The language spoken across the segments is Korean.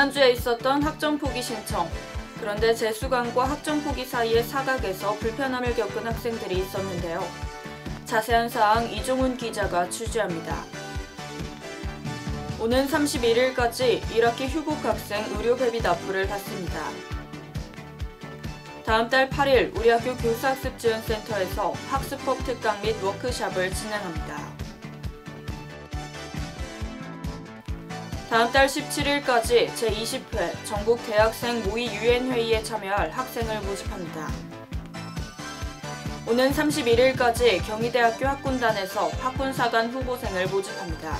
지난주에 있었던 학점 포기 신청. 그런데 재수강과 학점 포기 사이의 사각에서 불편함을 겪은 학생들이 있었는데요. 자세한 사항 이종훈 기자가 취재합니다. 오는 31일까지 1학기 휴복 학생 의료 회비 납부를 받습니다. 다음 달 8일 우리 학교 교사학습지원센터에서 학습법 특강 및 워크숍을 진행합니다. 다음 달 17일까지 제20회 전국 대학생 모의 유엔회의에 참여할 학생을 모집합니다. 오는 31일까지 경희대학교 학군단에서 학군사관 후보생을 모집합니다.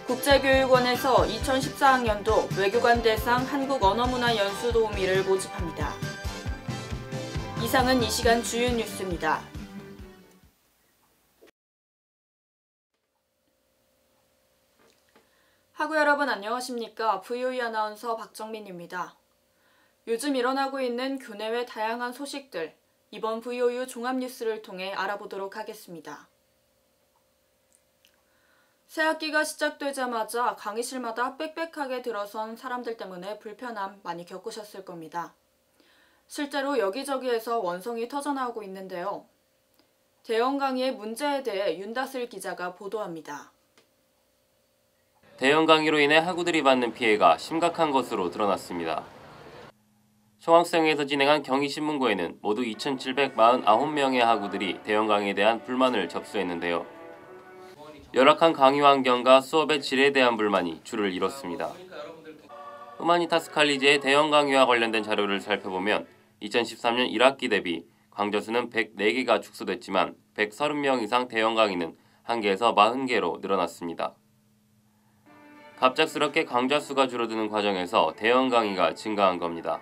국제교육원에서 2014학년도 외교관 대상 한국언어문화연수 도우미를 모집합니다. 이상은 이 시간 주요 뉴스입니다. 학우 여러분 안녕하십니까? VOE 아나운서 박정민입니다. 요즘 일어나고 있는 교내외 다양한 소식들, 이번 VOE 종합뉴스를 통해 알아보도록 하겠습니다. 새학기가 시작되자마자 강의실마다 빽빽하게 들어선 사람들 때문에 불편함 많이 겪으셨을 겁니다. 실제로 여기저기에서 원성이 터져나오고 있는데요. 대형 강의의 문제에 대해 윤다슬 기자가 보도합니다. 대형 강의로 인해 학우들이 받는 피해가 심각한 것으로 드러났습니다. 총학생회에서 진행한 경희신문고에는 모두 2,749명의 학우들이 대형 강의에 대한 불만을 접수했는데요. 열악한 강의 환경과 수업의 질에 대한 불만이 주를 이뤘습니다. 후마니타스 칼리지의 대형 강의와 관련된 자료를 살펴보면 2013년 1학기 대비 강좌 수는 104개가 축소됐지만 130명 이상 대형 강의는 1개에서 40개로 늘어났습니다. 갑작스럽게 강좌 수가 줄어드는 과정에서 대형 강의가 증가한 겁니다.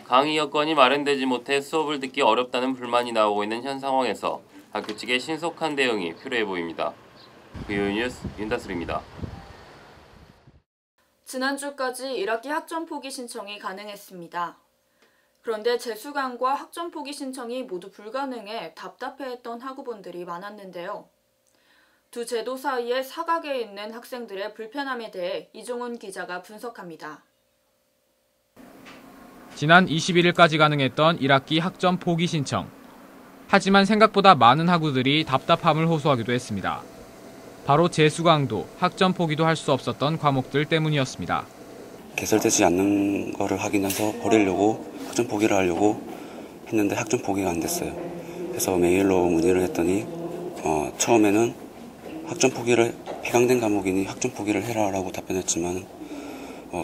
강의 여건이 마련되지 못해 수업을 듣기 어렵다는 불만이 나오고 있는 현 상황에서 학교 측의 신속한 대응이 필요해 보입니다. VOE 뉴스 윤다슬입니다. 지난주까지 1학기 학점 포기 신청이 가능했습니다. 그런데 재수강과 학점 포기 신청이 모두 불가능해 답답해했던 학우분들이 많았는데요. 두 제도 사이의 사각에 있는 학생들의 불편함에 대해 이종훈 기자가 분석합니다. 지난 21일까지 가능했던 1학기 학점 포기 신청. 하지만 생각보다 많은 학우들이 답답함을 호소하기도 했습니다. 바로 재수강도 학점 포기도 할 수 없었던 과목들 때문이었습니다. 개설되지 않는 거를 확인해서 버리려고 학점 포기를 하려고 했는데 학점 포기가 안 됐어요. 그래서 메일로 문의를 했더니 처음에는 학점 포기를 폐강된 과목이니 학점 포기를 해라라고 답변했지만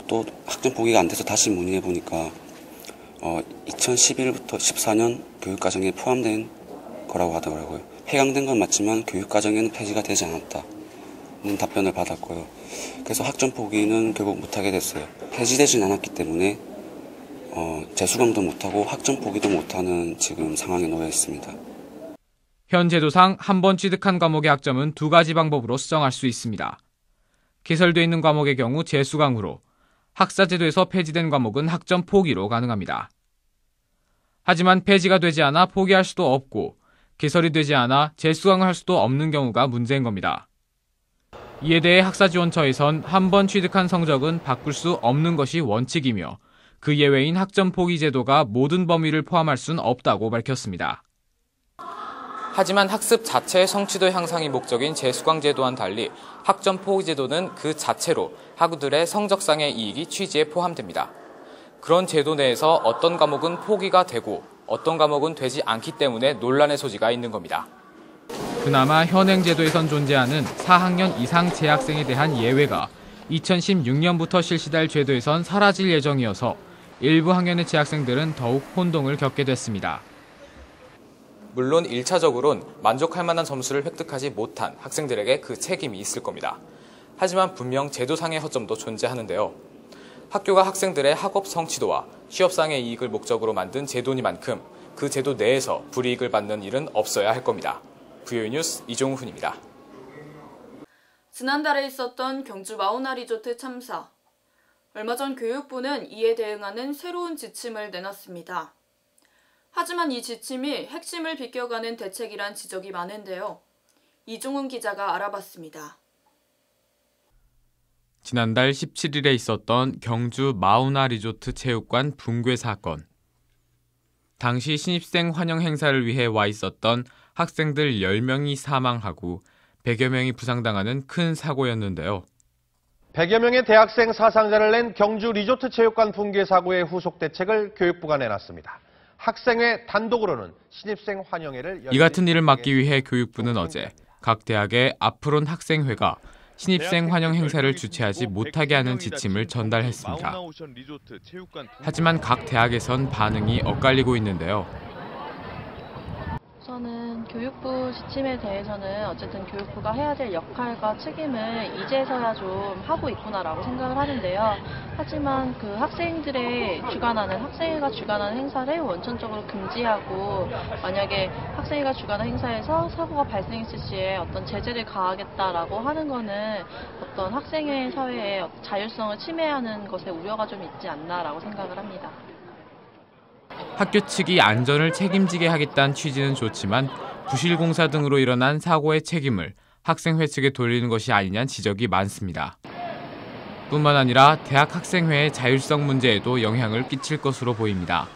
또 학점 포기가 안 돼서 다시 문의해 보니까 2011부터 14년 교육과정에 포함된 거라고 하더라고요. 폐강된 건 맞지만 교육과정에는 폐지가 되지 않았다는 답변을 받았고요. 그래서 학점 포기는 결국 못하게 됐어요. 폐지되진 않았기 때문에 재수강도 못하고 학점 포기도 못하는 지금 상황에 놓여 있습니다. 현 제도상 한 번 취득한 과목의 학점은 두 가지 방법으로 수정할 수 있습니다. 개설되어 있는 과목의 경우 재수강으로, 학사제도에서 폐지된 과목은 학점 포기로 가능합니다. 하지만 폐지가 되지 않아 포기할 수도 없고 개설이 되지 않아 재수강을 할 수도 없는 경우가 문제인 겁니다. 이에 대해 학사지원처에선 한 번 취득한 성적은 바꿀 수 없는 것이 원칙이며 그 예외인 학점 포기 제도가 모든 범위를 포함할 수는 없다고 밝혔습니다. 하지만 학습 자체의 성취도 향상이 목적인 재수강 제도와는 달리 학점 포기 제도는 그 자체로 학우들의 성적상의 이익이 취지에 포함됩니다. 그런 제도 내에서 어떤 과목은 포기가 되고 어떤 과목은 되지 않기 때문에 논란의 소지가 있는 겁니다. 그나마 현행 제도에선 존재하는 4학년 이상 재학생에 대한 예외가 2016년부터 실시될 제도에선 사라질 예정이어서 일부 학년의 재학생들은 더욱 혼동을 겪게 됐습니다. 물론 1차적으론 만족할 만한 점수를 획득하지 못한 학생들에게 그 책임이 있을 겁니다. 하지만 분명 제도상의 허점도 존재하는데요. 학교가 학생들의 학업 성취도와 취업상의 이익을 목적으로 만든 제도니만큼 그 제도 내에서 불이익을 받는 일은 없어야 할 겁니다. VOE 뉴스 이종훈입니다. 지난달에 있었던 경주 마우나 리조트 참사. 얼마 전 교육부는 이에 대응하는 새로운 지침을 내놨습니다. 하지만 이 지침이 핵심을 비껴가는 대책이란 지적이 많은데요. 이종훈 기자가 알아봤습니다. 지난달 17일에 있었던 경주 마우나 리조트 체육관 붕괴 사건. 당시 신입생 환영 행사를 위해 와 있었던 학생들 10명이 사망하고 100여 명이 부상당하는 큰 사고였는데요. 100여 명의 대학생 사상자를 낸 경주 리조트 체육관 붕괴 사고의 후속 대책을 교육부가 내놨습니다. 학생회 단독으로는 신입생 환영회를 이 같은 일을 막기 위해 교육부는 어제 각 대학의 앞으론 학생회가 신입생 환영 행사를 주최하지 못하게 하는 지침을 전달했습니다. 하지만 각 대학에선 반응이 엇갈리고 있는데요. 우선은 교육부 지침에 대해서는 어쨌든 교육부가 해야 될 역할과 책임을 이제서야 좀 하고 있구나라고 생각을 하는데요. 하지만 그 학생회가 주관하는 행사를 원천적으로 금지하고 만약에 학생회가 주관하는 행사에서 사고가 발생했을 시에 어떤 제재를 가하겠다라고 하는 거는 어떤 학생회 사회의 자율성을 침해하는 것에 우려가 좀 있지 않나라고 생각을 합니다. 학교 측이 안전을 책임지게 하겠다는 취지는 좋지만 부실공사 등으로 일어난 사고의 책임을 학생회 측에 돌리는 것이 아니냐는 지적이 많습니다. 뿐만 아니라 대학 학생회의 자율성 문제에도 영향을 끼칠 것으로 보입니다.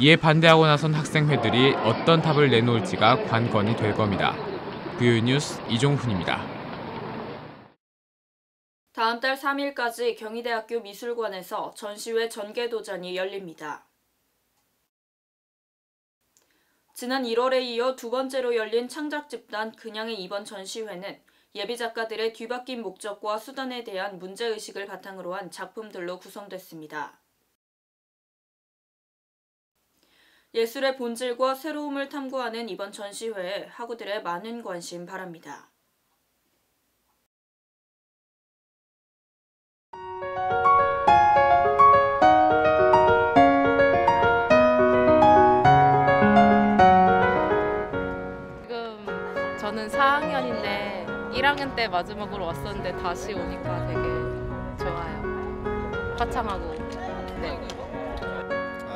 이에 반대하고 나선 학생회들이 어떤 답을 내놓을지가 관건이 될 겁니다. VOE 뉴스 이종훈입니다. 다음 달 3일까지 경희대학교 미술관에서 전시회 전개도전이 열립니다. 지난 1월에 이어 두 번째로 열린 창작집단 그냥의 이번 전시회는 예비 작가들의 뒤바뀐 목적과 수단에 대한 문제의식을 바탕으로 한 작품들로 구성됐습니다. 예술의 본질과 새로움을 탐구하는 이번 전시회에 학우들의 많은 관심 바랍니다. 저는 4학년인데 1학년 때 마지막으로 왔었는데 다시 오니까 되게 좋아요. 화창하고. 네.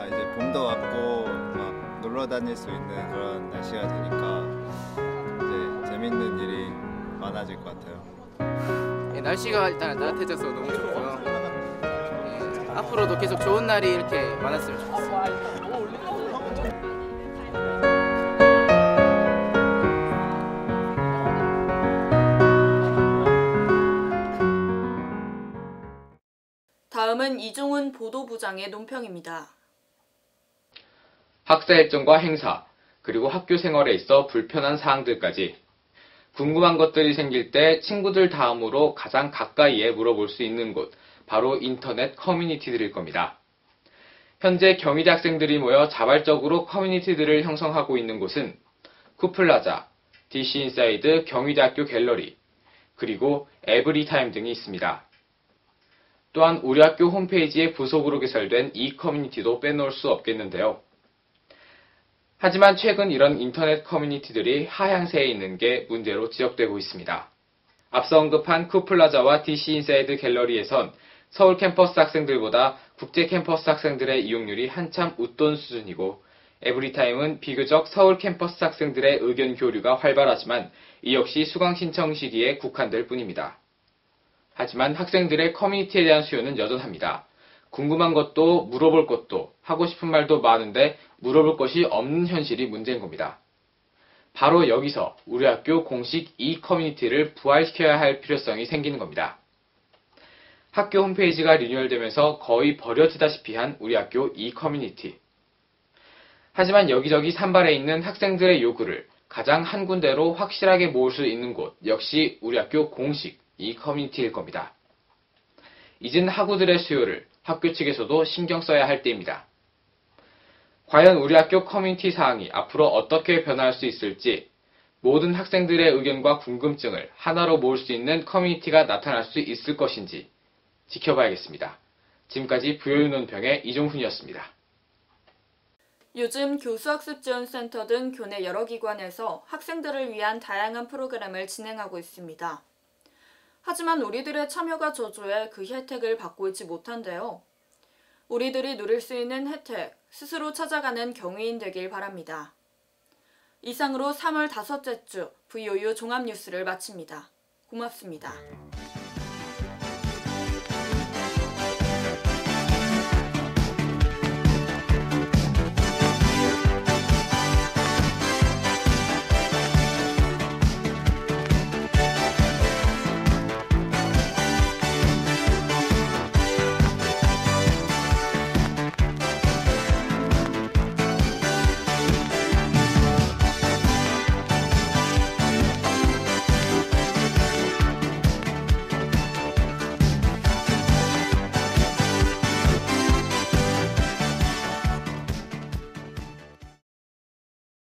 이제 봄도 왔고 막 놀러 다닐 수 있는 그런 날씨가 되니까 이제 재밌는 일이 많아질 것 같아요. 날씨가 일단 따뜻해져서 너무 좋고요. 앞으로도 계속 좋은 날이 이렇게 많았으면 좋겠어요. 다음은 이종훈 보도부장의 논평입니다. 학사 일정과 행사, 그리고 학교 생활에 있어 불편한 사항들까지 궁금한 것들이 생길 때 친구들 다음으로 가장 가까이에 물어볼 수 있는 곳, 바로 인터넷 커뮤니티들일 겁니다. 현재 경희대 학생들이 모여 자발적으로 커뮤니티들을 형성하고 있는 곳은 쿠플라자, DC인사이드 경희대학교 갤러리, 그리고 에브리타임 등이 있습니다. 또한 우리 학교 홈페이지에 부속으로 개설된 이 커뮤니티도 빼놓을 수 없겠는데요. 하지만 최근 이런 인터넷 커뮤니티들이 하향세에 있는 게 문제로 지적되고 있습니다. 앞서 언급한 쿠플라자와 DC인사이드 갤러리에선 서울 캠퍼스 학생들보다 국제 캠퍼스 학생들의 이용률이 한참 웃돈 수준이고 에브리타임은 비교적 서울 캠퍼스 학생들의 의견 교류가 활발하지만 이 역시 수강 신청 시기에 국한될 뿐입니다. 하지만 학생들의 커뮤니티에 대한 수요는 여전합니다. 궁금한 것도 물어볼 것도 하고 싶은 말도 많은데 물어볼 것이 없는 현실이 문제인 겁니다. 바로 여기서 우리 학교 공식 이 커뮤니티를 부활시켜야 할 필요성이 생기는 겁니다. 학교 홈페이지가 리뉴얼되면서 거의 버려지다시피 한 우리 학교 이 커뮤니티. 하지만 여기저기 산발해 있는 학생들의 요구를 가장 한 군데로 확실하게 모을 수 있는 곳 역시 우리 학교 공식 이 커뮤니티일 겁니다. 이젠 학우들의 수요를 학교 측에서도 신경 써야 할 때입니다. 과연 우리 학교 커뮤니티 사항이 앞으로 어떻게 변화할 수 있을지 모든 학생들의 의견과 궁금증을 하나로 모을 수 있는 커뮤니티가 나타날 수 있을 것인지 지켜봐야겠습니다. 지금까지 VOE 논평의 이종훈이었습니다. 요즘 교수학습지원센터 등 교내 여러 기관에서 학생들을 위한 다양한 프로그램을 진행하고 있습니다. 하지만 우리들의 참여가 저조해 그 혜택을 받고 있지 못한데요. 우리들이 누릴 수 있는 혜택, 스스로 찾아가는 경위인 되길 바랍니다. 이상으로 3월 5째 주 VOE 종합뉴스를 마칩니다. 고맙습니다.